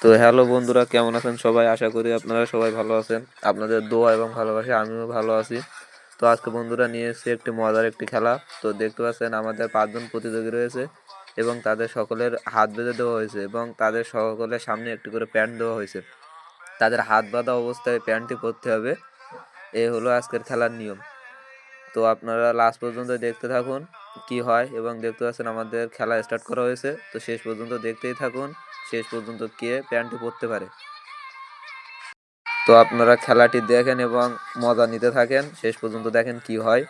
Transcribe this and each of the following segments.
তো হ্যালো বন্ধুরা, কেমন আছেন সবাই? আশা করি আপনারা সবাই ভালো আছেন। আপনাদের দোয়া এবং ভালোবাসা আমিও ভালো আছি। তো আজকে বন্ধুরা নিয়ে এসেছি একটি মজার একটি খেলা। তো দেখতে পাচ্ছেন আমাদের 5 জন প্রতিযোগী রয়েছে এবং তাদের সকলের হাত বেঁধে দেওয়া হয়েছে এবং তাদের সকলের সামনে একটি করে প্যান্ট দেওয়া হয়েছে। তাদের হাত বাঁধা অবস্থায় প্যান্টটি পরতে হবে। এই হলো আজকের খেলার নিয়ম। তো আপনারা লাস্ট পর্যন্ত দেখতে থাকুন কি হয়, এবং দেখতে পাচ্ছেন আমাদের খেলা স্টার্ট করা হয়েছে। তো শেষ পর্যন্ত দেখতেই থাকুন, শেষ পর্যন্ত কে প্যান্টটি পরতে পারে। তো আপনারা খেলাটি দেখেন এবং মজা নিতে থাকেন, শেষ পর্যন্ত দেখেন কি হয়।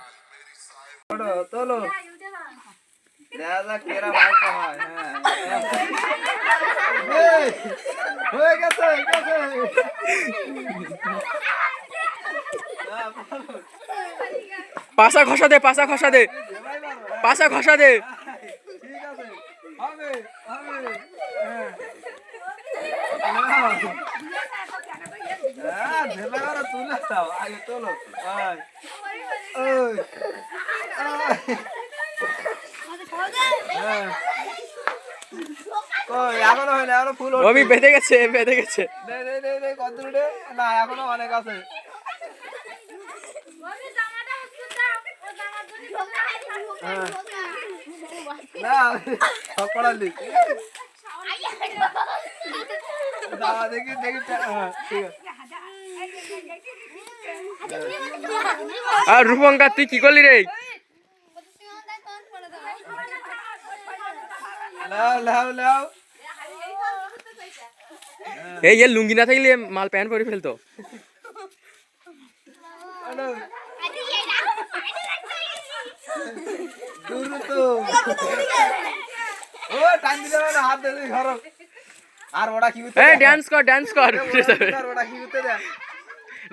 পাশা ঘষা দে, পাশা ঘষা দে, পাশা ঘষা দে। রবি বেঁধে গেছে, বেঁধে গেছে। না, এখনো অনেক আছে। না, সব পড়ালি। দেখি দেখি, ঠিক আছে। আর রূপঙ্কা তুই কি করলি রে? এই যে লুঙ্গি না থাকলে মাল প্যান্ট পরে ফেলতো। আর ওটা কি ডান্স কর, ডান্স কর,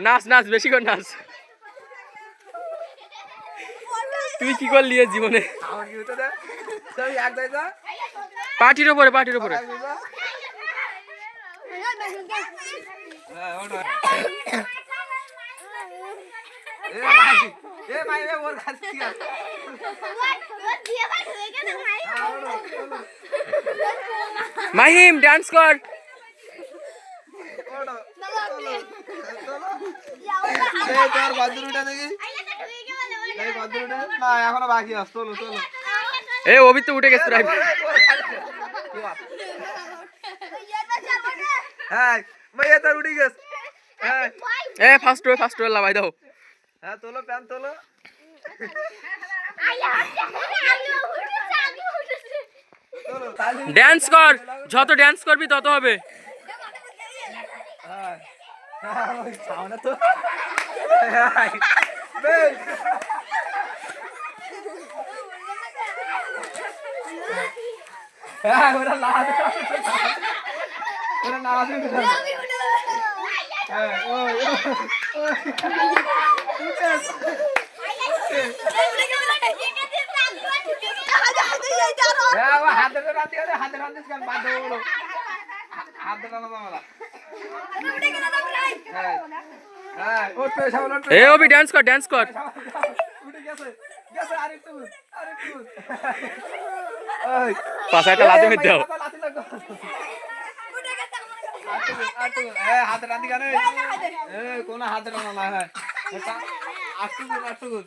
নাচ নাচ, বেশি কর নাচ। তুই কি করলি জীবনে? পার্টির ওপরে, পার্টির ওপরে। মাহিম ডান্স কর। এখনো বাকি আছে, চলো চলো। এ অভি তো উঠে গেছে। হ্যাঁ ভাইয়া, তার উঠে গেছে। এ ফার্স্ট হয়ে, ফার্স্ট হয়ে লাভাই দাও। হ্যাঁ তোলো, প্যান তোলো। ড্যান্স কর, যত ড্যান্স করবি তত হবে। এ অভি ডান্স কর, ডান্স কর। পাশাটা লাথি মেরে দাও। হাতে রান্ধি কেন? কোন হাতে রান্না না? হ্যাঁ আটটুকুন, আটটুকুন।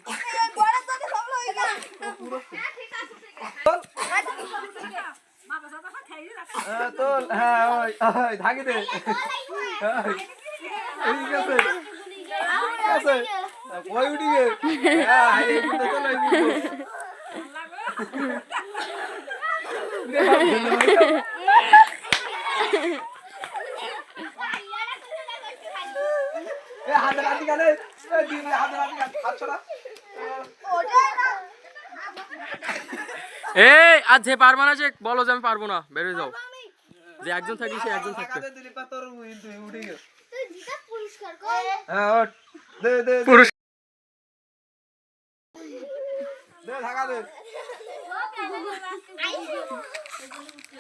তোল, হ্যাঁ ওই ধাগি দে। ঠিক আছে, ঠিক আছে। ওই উঠি গে। হ্যাঁ এই কিন্তু চলো, এই কিন্তু। হাতে রান্ধি কেন? হাতে রান্ধি কেন? হাত ছড়া। এই আজ যে পারবা না, যে বলো যে আমি পারবো না, বের হয়ে যাও। যে একজন থাকি সে একজন থাকবে।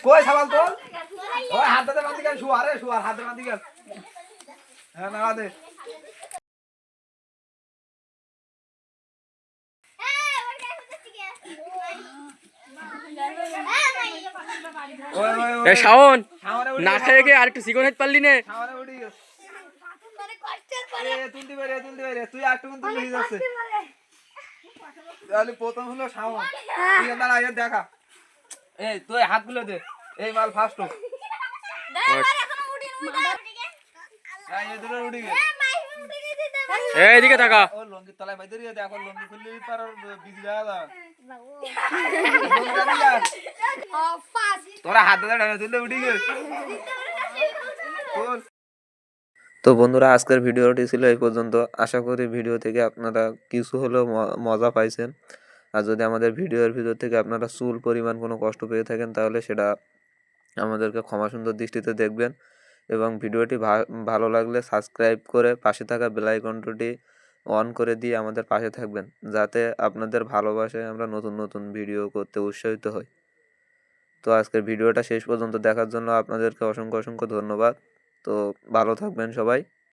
কই সাবাল তোল। ওই হাতে বাঁধি কেন? শুয়ারে শুয়ার হাতে বাঁধি কেন? হ্যাঁ না দে। এ শাওন সামনে উঠে না খেয়ে গিয়ে আর একটু চিকন হইতে পারলি নে সামনে উঠে গেছে তুলতে পারে তুই আর একটু তুলে নিয়ে যাচ্ছে তাহলে প্রথম হলো শাওন তুই দাঁড়া আগে দেখা এই তুই হাতগুলো দে এই মাল ফার্স্ট হোক এই দুটো উঠে গেছে এইদিকে টাকা ও লঙ্গি তলায় বাইরে দিয়ে দেখো লঙ্গি খুললে পার বিজি লাগা তোরা হাত ধরে টানা তুললে উঠে গেছে তো বন্ধুরা আজকের ভিডিওটি ছিল এই পর্যন্ত আশা করি ভিডিও থেকে আপনারা কিছু হলেও মজা পাইছেন আর যদি আমাদের ভিডিওর ভিতর থেকে আপনারা চুল পরিমাণ কোনো কষ্ট পেয়ে থাকেন তাহলে সেটা আমাদেরকে ক্ষমা সুন্দর দৃষ্টিতে দেখবেন এবং ভিডিওটি ভালো লাগলে সাবস্ক্রাইব করে পাশে থাকা বেল আইকনটি অন করে দিয়ে আমাদের পাশে থাকবেন যাতে আপনাদের ভালোবাসায় আমরা নতুন নতুন ভিডিও করতে উৎসাহিত হই তো আজকের ভিডিওটা শেষ পর্যন্ত দেখার জন্য আপনাদেরকে অসংখ্য অসংখ্য ধন্যবাদ তো ভালো থাকবেন সবাই